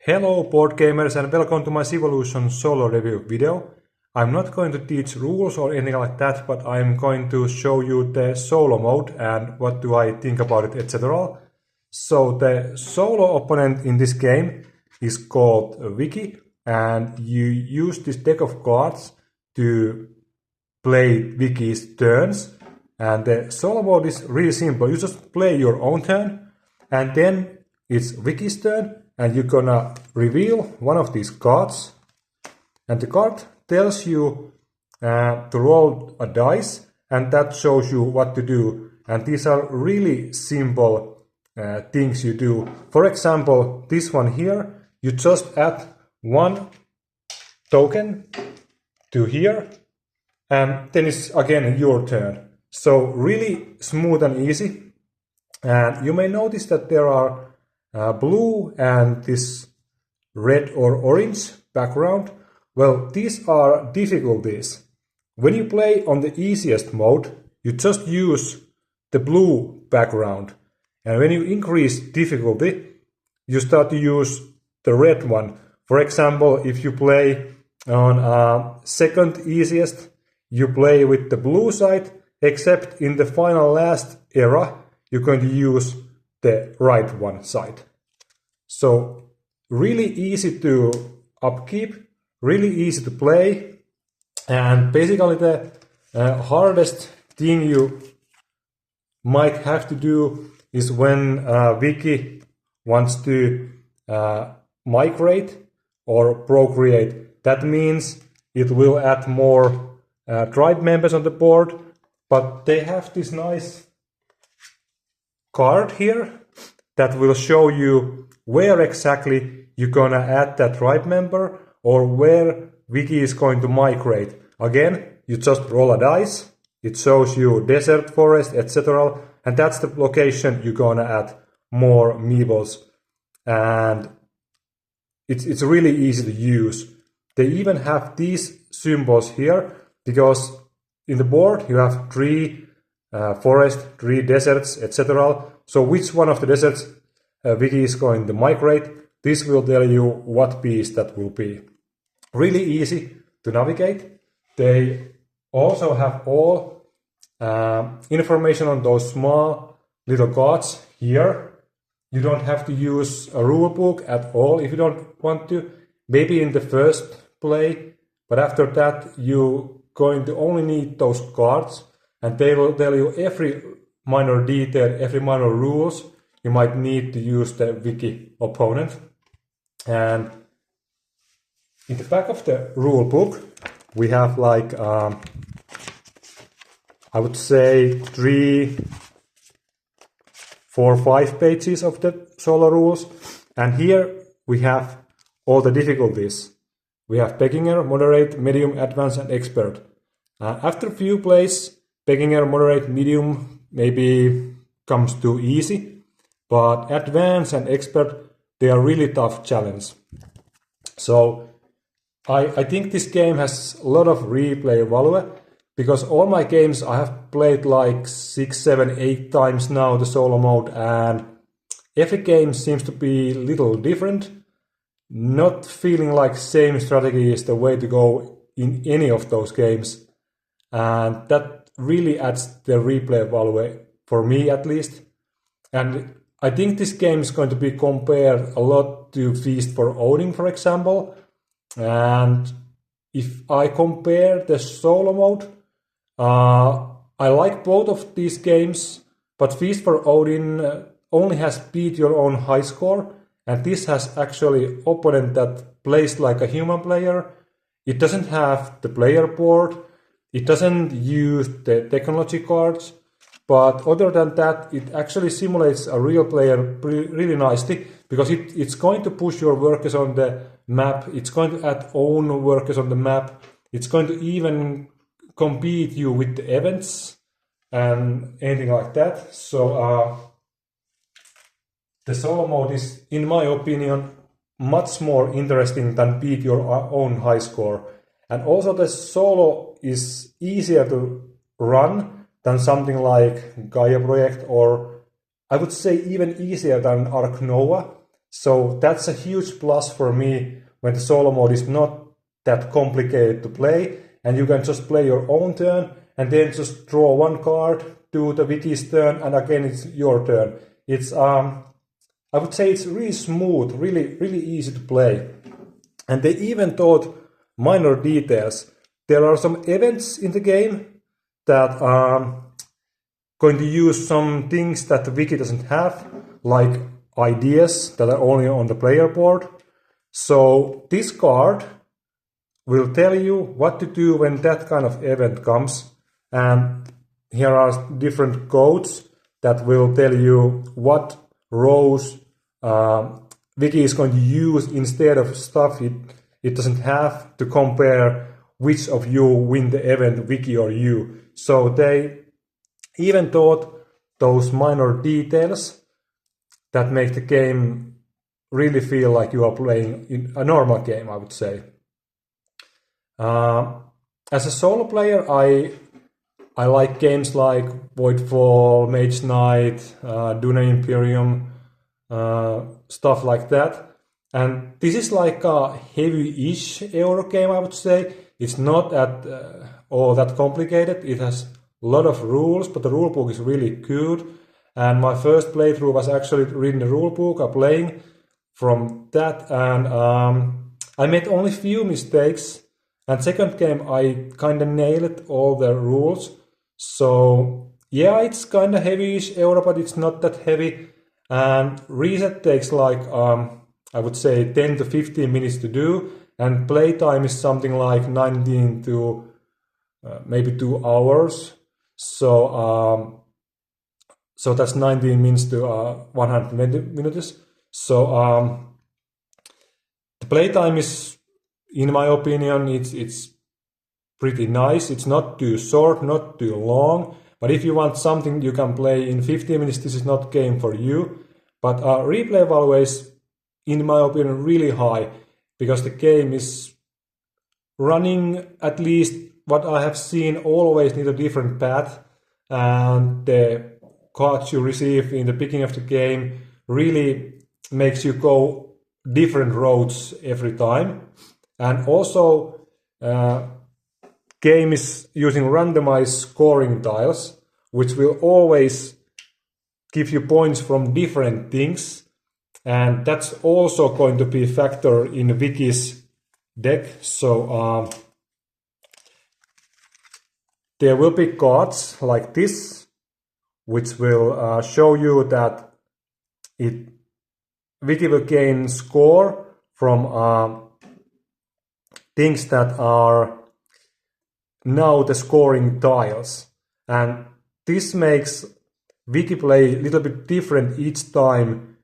Hello board gamers and welcome to my Civolution solo review video. I'm not going to teach rules or anything like that, but I'm going to show you the solo mode and what do I think about it, etc. So the solo opponent in this game is called Vicky, and you use this deck of cards to play Vicky's turns. And the solo mode is really simple. You just play your own turn, and then it's Vicky's turn, and you're gonna reveal one of these cards. And the card tells you to roll a dice, and that shows you what to do. And these are really simple things you do. For example, this one here, you just add one token to here, and then it's again your turn. So really smooth and easy. And you may notice that there are blue and this red or orange background. Well, these are difficulties. When you play on the easiest mode, you just use the blue background. And when you increase difficulty, you start to use the red one. For example, if you play on second easiest, you play with the blue side, except in the final last era, you're going to use the right one side. So really easy to upkeep, really easy to play, and basically the hardest thing you might have to do is when Vicky wants to migrate or procreate. That means it will add more tribe members on the board, but they have this nice card here that will show you where exactly you're gonna add that tribe member or where Vicky is going to migrate. Again, you just roll a dice, it shows you desert, forest, etc. And that's the location you're gonna add more meeples. And it's really easy to use. They even have these symbols here because in the board you have 3 forest, 3 deserts, etc. So which one of the deserts Vicky is going to migrate, this will tell you what piece that will be. Really easy to navigate. They also have all information on those small little cards here. You don't have to use a rule book at all if you don't want to. Maybe in the first play, but after that you're going to only need those cards, and they will tell you every minor detail, every minor rules you might need to use the Vicky opponent. And in the back of the rule book, we have like, I would say 3, 4, 5 pages of the solo rules. And here we have all the difficulties. We have beginner, moderate, medium, advanced, and expert. After a few plays, beginner, moderate, medium maybe comes too easy, but advanced and expert, they are really tough challenge. So I think this game has a lot of replay value, because all my games I have played like 6, 7, 8 times now the solo mode, and every game seems to be a little different, not feeling like same strategy is the way to go in any of those games. And that really adds the replay value, for me at least. And I think this game is going to be compared a lot to Feast for Odin, for example. And if I compare the solo mode, I like both of these games, but Feast for Odin only has beat your own high score, and this has actually opponent that plays like a human player. It doesn't have the player board, it doesn't use the technology cards, but other than that, it actually simulates a real player really nicely, because it's going to push your workers on the map, it's going to add own workers on the map, it's going to even compete you with the events and anything like that. So the solo mode is, in my opinion, much more interesting than beat your own high score. And also the solo is easier to run than something like Gaia Project, or I would say even easier than Ark Nova, So that's a huge plus for me when the solo mode is not that complicated to play, and you can just play your own turn and then just draw one card, do the Vicky's turn, and again it's your turn. It's I would say it's really smooth, really easy to play. And they even thought minor details. There are some events in the game that are going to use some things that the wiki doesn't have, like ideas that are only on the player board. So this card will tell you what to do when that kind of event comes. And here are different codes that will tell you what rows wiki is going to use instead of stuff it doesn't have, to compare which of you win the event, wiki or you. So they even thought those minor details that make the game really feel like you are playing in a normal game, I would say. As a solo player, I like games like Voidfall, Mage Knight, Dune Imperium, stuff like that. And this is like a heavy-ish Euro game, I would say. It's not at all that complicated. It has a lot of rules, but the rulebook is really good. And my first playthrough was actually reading the rulebook, playing from that, and I made only few mistakes. And second game, I kind of nailed all the rules. So yeah, it's kind of heavy-ish Euro, but it's not that heavy. And reset takes like I would say 10 to 15 minutes to do, and playtime is something like 19 to maybe 2 hours. So so that's 19 minutes to 120 minutes. So the playtime is, in my opinion, it's pretty nice. It's not too short, not too long. But if you want something you can play in 15 minutes, this is not game for you. But replay value is, in my opinion, really high, because the game is running, at least what I have seen, always need a different path, and the cards you receive in the beginning of the game really makes you go different roads every time. And also game is using randomized scoring tiles, which will always give you points from different things. And that's also going to be a factor in Wiki's deck. So there will be cards like this, which will show you that Wiki will gain score from things that are now the scoring tiles. And this makes Wiki play a little bit different each time,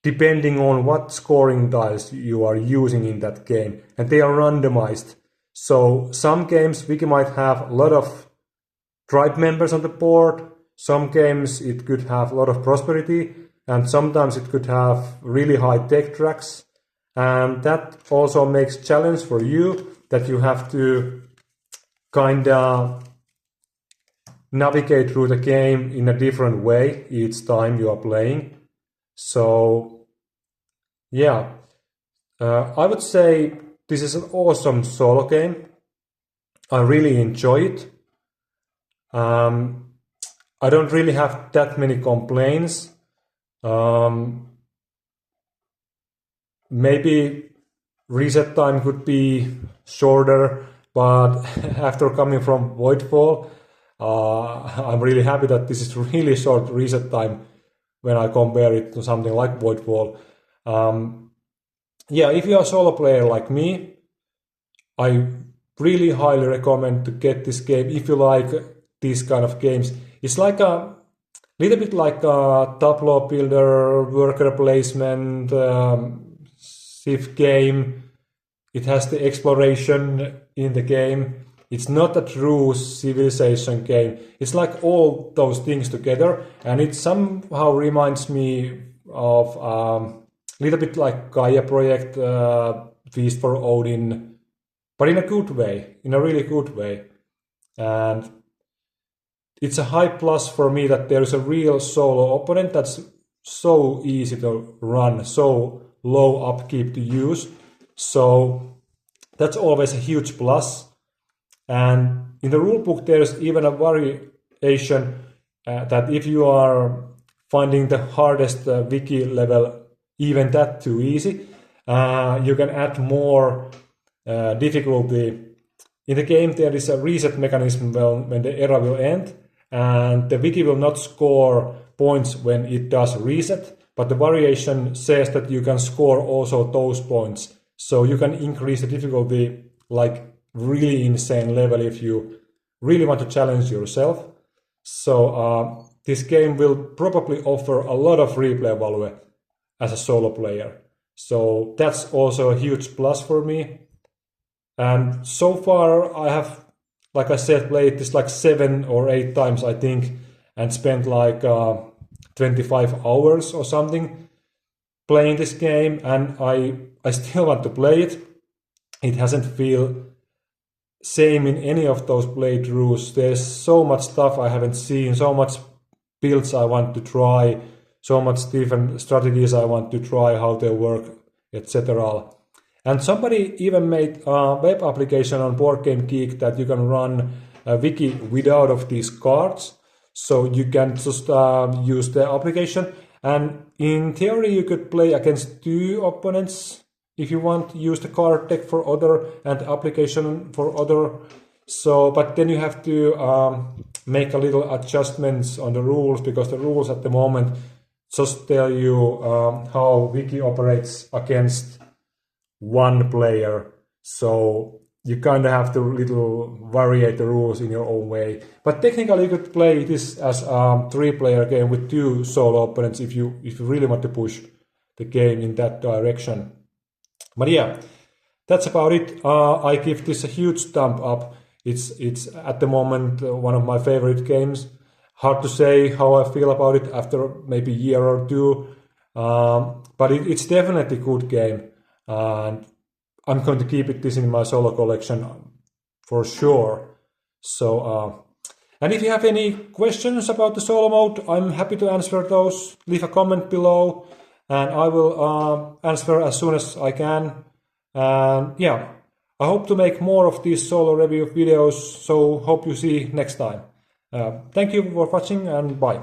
depending on what scoring tiles you are using in that game. And they are randomized. So some games Wiki might have a lot of tribe members on the board. Some games it could have a lot of prosperity. And sometimes it could have really high tech tracks. And that also makes challenge for you, that you have to kind of navigate through the game in a different way each time you are playing. So yeah, I would say this is an awesome solo game. I really enjoy it. I don't really have that many complaints. Maybe reset time could be shorter, but after coming from Voidfall, I'm really happy that this is really short reset time when I compare it to something like Voidfall. Yeah, if you are a solo player like me, I really highly recommend to get this game if you like these kind of games. It's like a little bit like a tableau builder, worker placement, civ game. It has the exploration in the game. It's not a true civilization game. It's like all those things together, and it somehow reminds me of a little bit like Gaia Project, Feast for Odin, but in a good way, in a really good way. And it's a high plus for me that there is a real solo opponent that's so easy to run, so low upkeep to use. So that's always a huge plus. And in the rulebook, there's even a variation that if you are finding the hardest wiki level even that too easy, you can add more difficulty. In the game, there is a reset mechanism when the era will end, and the wiki will not score points when it does reset, but the variation says that you can score also those points. So you can increase the difficulty like really insane level if you really want to challenge yourself. So this game will probably offer a lot of replay value as a solo player. So that's also a huge plus for me. And so far I have, like I said, played this like 7 or 8 times, I think, and spent like 25 hours or something playing this game, and I still want to play it. It hasn't feel same in any of those playthroughs. There's so much stuff I haven't seen, so much builds I want to try, so much different strategies I want to try, how they work, etc. And somebody even made a web application on BoardGameGeek that you can run a wiki without of these cards. So you can just use the application. And in theory, you could play against 2 opponents if you want to use the card deck for other and the application for other. So, but then you have to make a little adjustments on the rules, because the rules at the moment just tell you how wiki operates against one player. So you kind of have to little vary the rules in your own way. But technically you could play this as a 3-player game with 2 solo opponents if you really want to push the game in that direction. But yeah, that's about it. I give this a huge thumb up. It's at the moment one of my favorite games. Hard to say how I feel about it after maybe a year or 2, but it's definitely a good game. And I'm going to keep this in my solo collection for sure. So, and if you have any questions about the solo mode, I'm happy to answer those. Leave a comment below, and I will answer as soon as I can. And yeah, I hope to make more of these solo review videos. So hope you see next time. Thank you for watching, and bye.